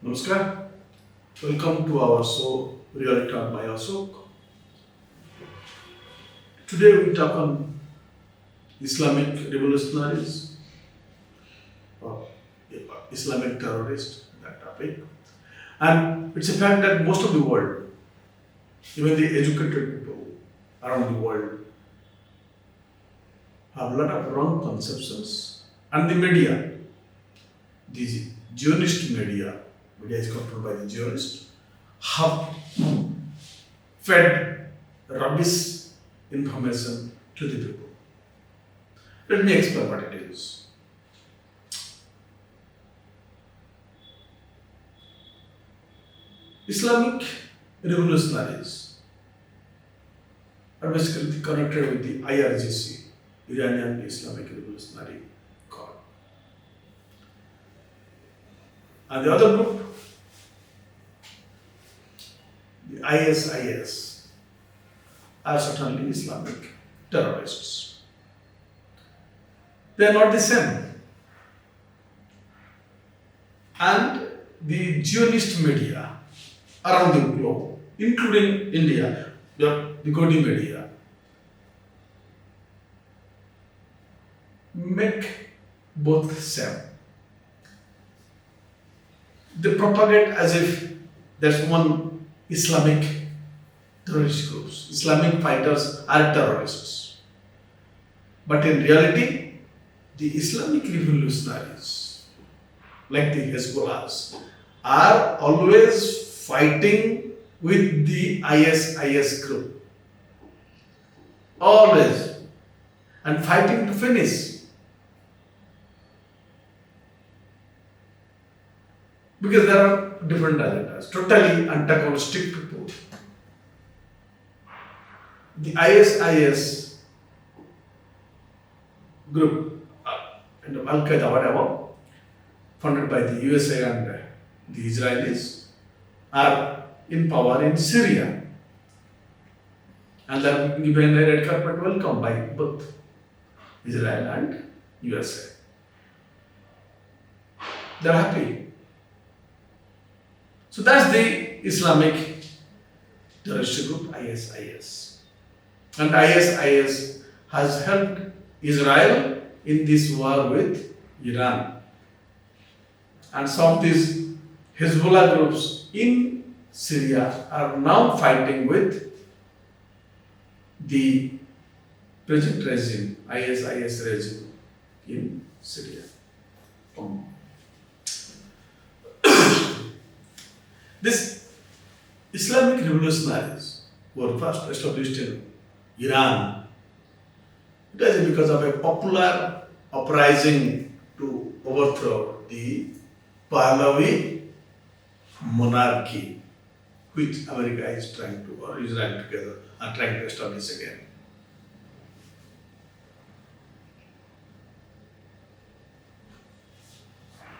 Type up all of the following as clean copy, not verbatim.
Namaskar. Welcome to our show Real Talk by Ashok. Today we talk on Islamic revolutionaries or Islamic terrorists, that topic. And it's a fact that most of the world, even the educated people around the world, have a lot of wrong conceptions. And the media, the Zionist media is controlled by the Zionists, have fed rubbish information to the people. Let me explain what it is. Islamic revolutionaries are basically connected with the IRGC, Iranian Islamic Revolutionary Guard. And the other group, the ISIS, are certainly Islamic terrorists. They are not the same. And the Zionist media around the globe, including India, the Godi media, make both same. They propagate as if there's one Islamic terrorist groups. Islamic fighters are terrorists. But in reality, the Islamic revolutionaries, like the Hezbollahs, are always fighting with the ISIS group. Always. And fighting to finish. Because there are different agendas, totally antagonistic people. The ISIS group, and Al-Qaeda, whatever, funded by the USA and the Israelis, are in power in Syria. And they are given a red carpet welcome by both Israel and USA. They are happy. So that's the Islamic terrorist group ISIS. And ISIS has helped Israel in this war with Iran. And some of these Hezbollah groups in Syria are now fighting with the present regime, ISIS regime in Syria. This Islamic revolutionaries were first established in Iran. It was because of a popular uprising to overthrow the Pahlavi monarchy, which America is trying to, or Israel together, are trying to establish again.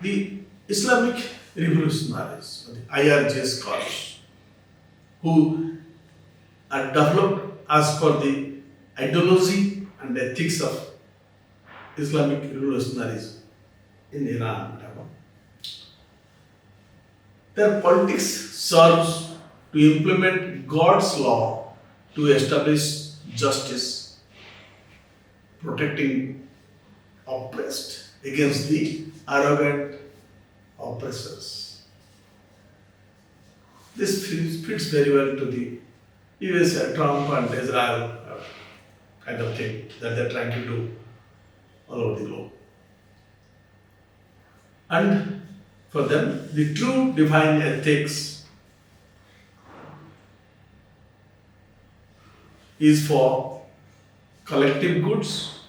The Islamic revolutionaries, or the IRGS scholars, who are developed as per the ideology and ethics of Islamic revolutionaries in Iran. Their politics serves to implement God's law to establish justice, protecting oppressed against the arrogant oppressors. This fits very well to the US, Trump and Israel kind of thing that they're trying to do all over the globe. And for them, the true divine ethics is for collective goods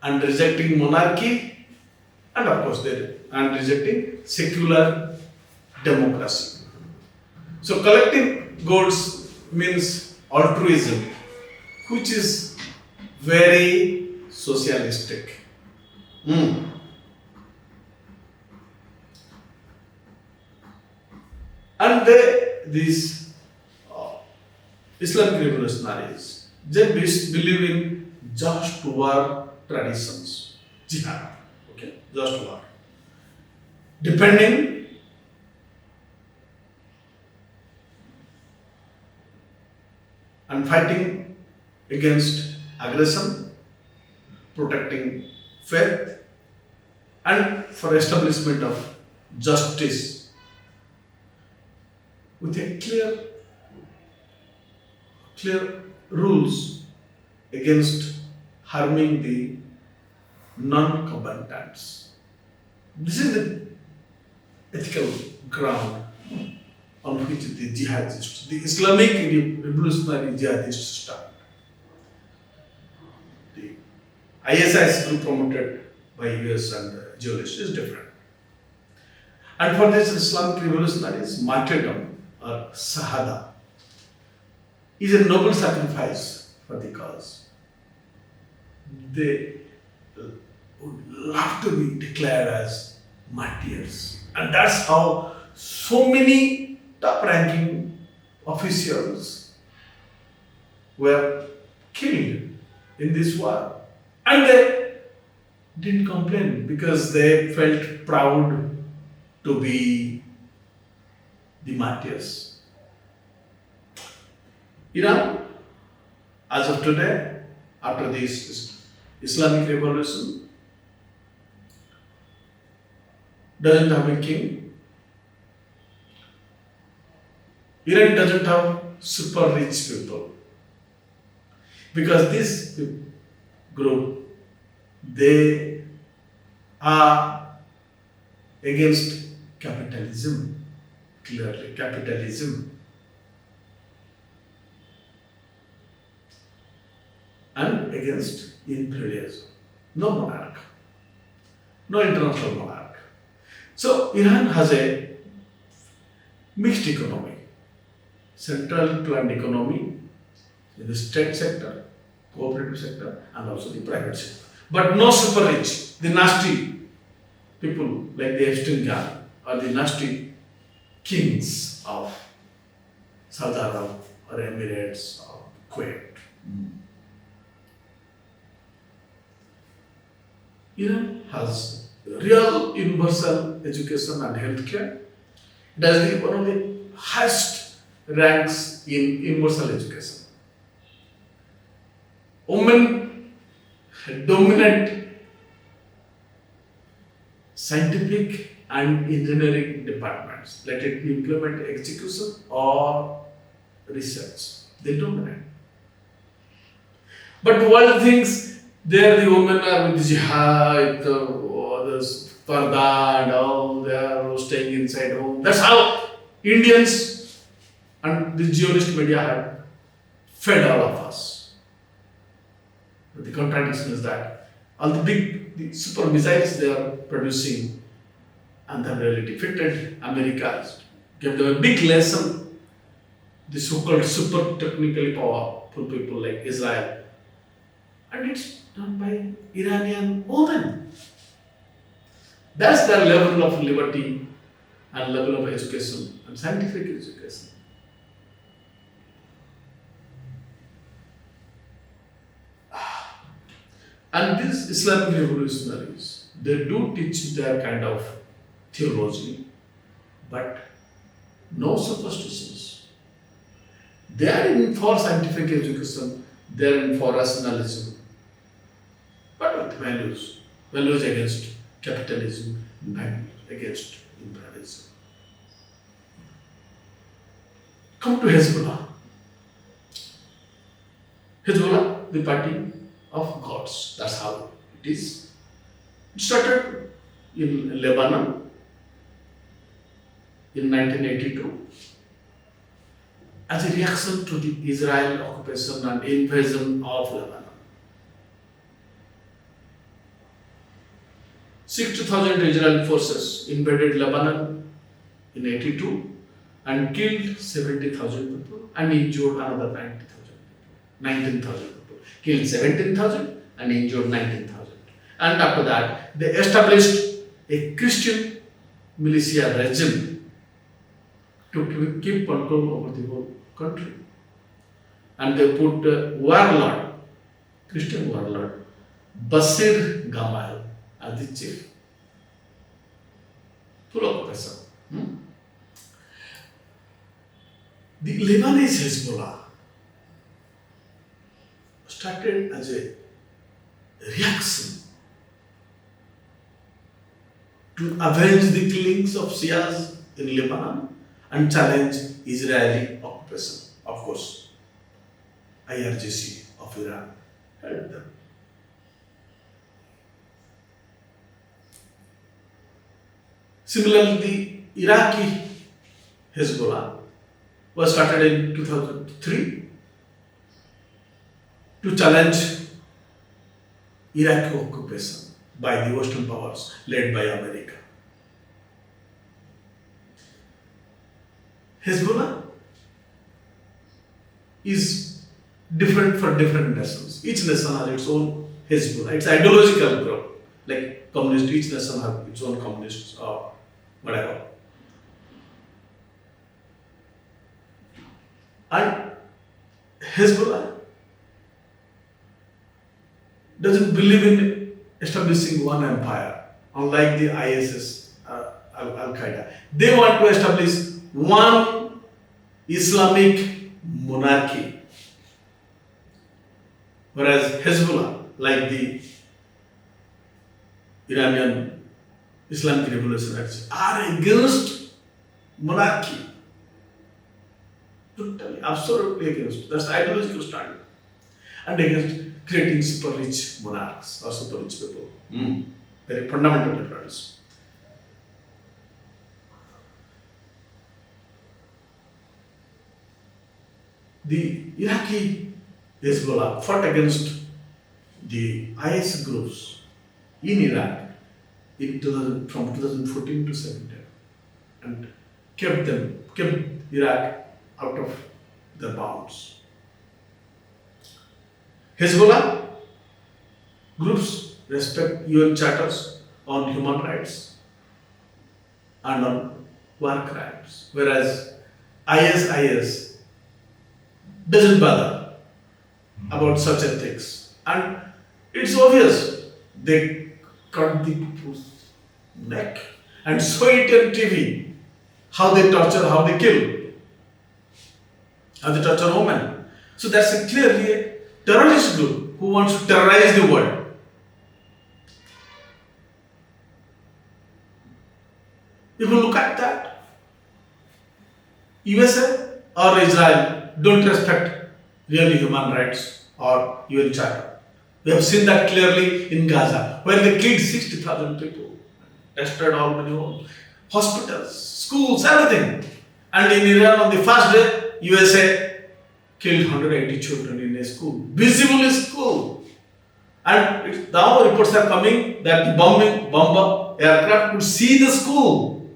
and rejecting monarchy, and of course and rejecting secular democracy. So collective goods means altruism, which is very socialistic. And these Islamic revolutionaries, they believe in just war traditions, jihad, okay, just war, depending and fighting against aggression, protecting faith, and for establishment of justice with a clear rules against harming the non-combatants. This is the ethical ground on which the jihadists, the Islamic revolutionary jihadists stand. The ISIS group promoted by US and jihadists is different. And for these Islamic revolutionaries, martyrdom or shahada is a noble sacrifice for the cause. They would love to be declared as martyrs. And that's how so many top-ranking officials were killed in this war. And they didn't complain because they felt proud to be the martyrs. Iran, as of today, after this Islamic revolution, doesn't have a king. Iran doesn't have super rich people because this group, they are against capitalism, clearly capitalism, and against imperialism. No monarch, no international monarch. So Iran has a mixed economy, central planned economy in the state sector, cooperative sector, and also the private sector. But no super rich, the nasty people like the Epstein gang or the nasty kings of Saudi Arabia or Emirates or Kuwait. Iran has real universal education and healthcare. It has one of the highest ranks in universal education. Women dominate scientific and engineering departments, let it be implement execution or research. They dominate. But world thinks there the women are with jihad, others parda and all, they are staying inside home. That's how Indians and the Zionist media had fed all of us. But the contradiction is that all the super missiles they are producing and they really defeated America, gave them a big lesson. The so-called super technically powerful people like Israel. And it's done by Iranian women. That's their level of liberty and level of education and scientific education. And these Islamic revolutionaries, they do teach their kind of theology, but no superstitions. They are in for scientific education, they are in for rationalism, but with values against capitalism, values against imperialism. Come to Hezbollah. Hezbollah, the party of gods. That's how it is. It started in Lebanon in 1982 as a reaction to the Israel occupation and invasion of Lebanon. 60,000 Israeli forces invaded Lebanon in 82 and killed 70,000 people and injured another 19,000 people. Killed 17,000 and injured 19,000. And after that, they established a Christian militia regime to keep control over the whole country. And they put warlord, Christian warlord, Basir Gamal as the chief. Full occupation. The Lebanese Hezbollah, started as a reaction to avenge the killings of Shias in Lebanon and challenge Israeli occupation. Of course, IRGC of Iran helped them. Similarly, the Iraqi Hezbollah was started in 2003 to challenge Iraqi occupation by the Western powers led by America. Hezbollah is different for different nations. Each nation has its own Hezbollah. It's an ideological group, like communist. Each nation has its own communists or whatever. And Hezbollah doesn't believe in establishing one empire, unlike the ISIS, Al Qaeda. They want to establish one Islamic monarchy, whereas Hezbollah, like the Iranian Islamic revolutionaries, are against monarchy. Totally, absolutely against. That's the ideological stand. And against creating super rich monarchs or super rich people. Very fundamental difference. The Iraqi Hezbollah fought against the IS groups in Iraq from 2014 to 17 and kept Iraq out of their bounds. Hezbollah groups respect UN charters on human rights and on war crimes, whereas ISIS doesn't bother about such ethics. And it's obvious they cut the people's neck and show it on TV, how they torture, how they kill, how they torture women. So that's clearly a terrorist group who wants to terrorize the world. If you look at that, USA or Israel don't respect really human rights or UN Charter. We have seen that clearly in Gaza, where they killed 60,000 people, destroyed all many homes, hospitals, schools, everything. And in Iran, on the first day, USA killed 180 children in a school, visible school. And now reports are coming that the bomber aircraft could see the school,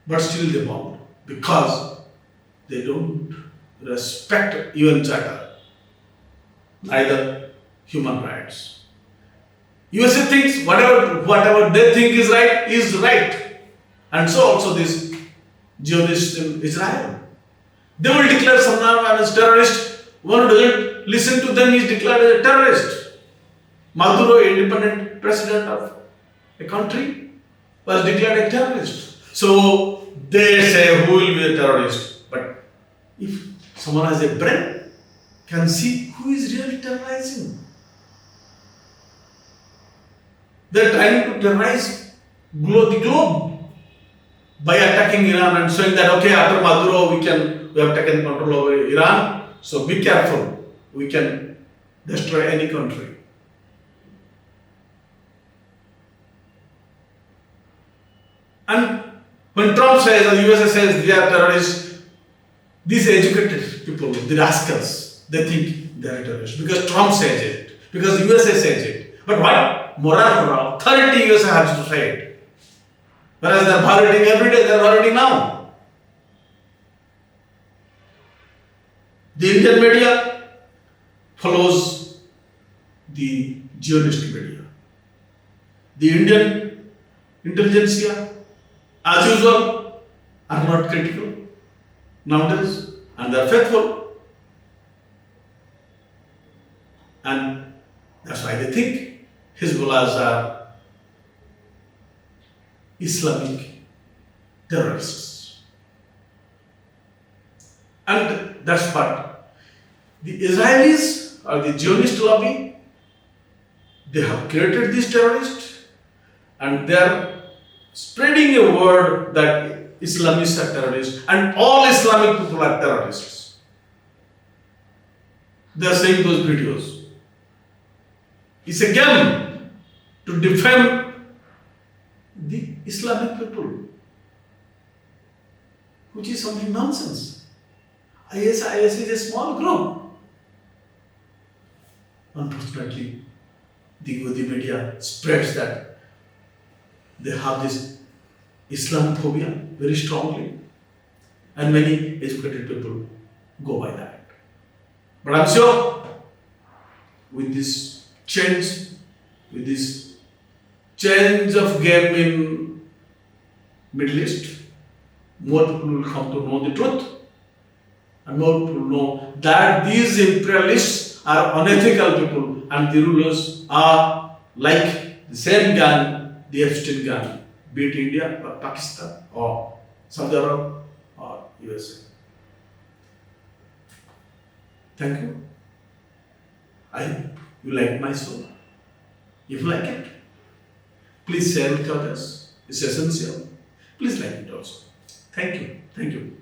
but still they bombed because they don't respect UN Charter, neither human rights. USA thinks whatever they think is right, and so also this Zionists in Israel. They will declare someone as terrorist. One who doesn't listen to them is declared as a terrorist. Maduro, independent president of a country, was declared a terrorist. So they say who will be a terrorist. But if someone has a brain, can see who is really terrorizing. They are trying to terrorize the globe by attacking Iran and showing that okay, after Maduro we have taken control over Iran, so be careful, we can destroy any country. And when Trump says or USA says they are terrorists, these educated people, the rascals, they think they are terrorists because Trump says it, because USA says it. But what moral authority USA has to say it? Whereas they are violating every day, they are violating now. The Indian media follows the Zionist media. The Indian intelligentsia, as usual, are not critical nowadays, and they are faithful. And that's why they think Hezbollahs are Islamic terrorists. And that's what the Israelis or the Zionist lobby, they have created these terrorists and they are spreading a word that Islamists are terrorists and all Islamic people are terrorists. They are saying those videos. It's a game to defend the Islamic people, which is something nonsense. IS is a small group. Unfortunately, the media spreads that they have this Islamophobia very strongly, and many educated people go by that. But I'm sure with this change of game in Middle East, more people will come to know the truth, and more people know that these imperialists are unethical people and the rulers are like the same gang, the Epstein gang, be it India or Pakistan or Saudi Arabia or USA. Thank you. I hope you like my show. If you like it, please share with others. It's essential. Please like it also. Thank you. Thank you.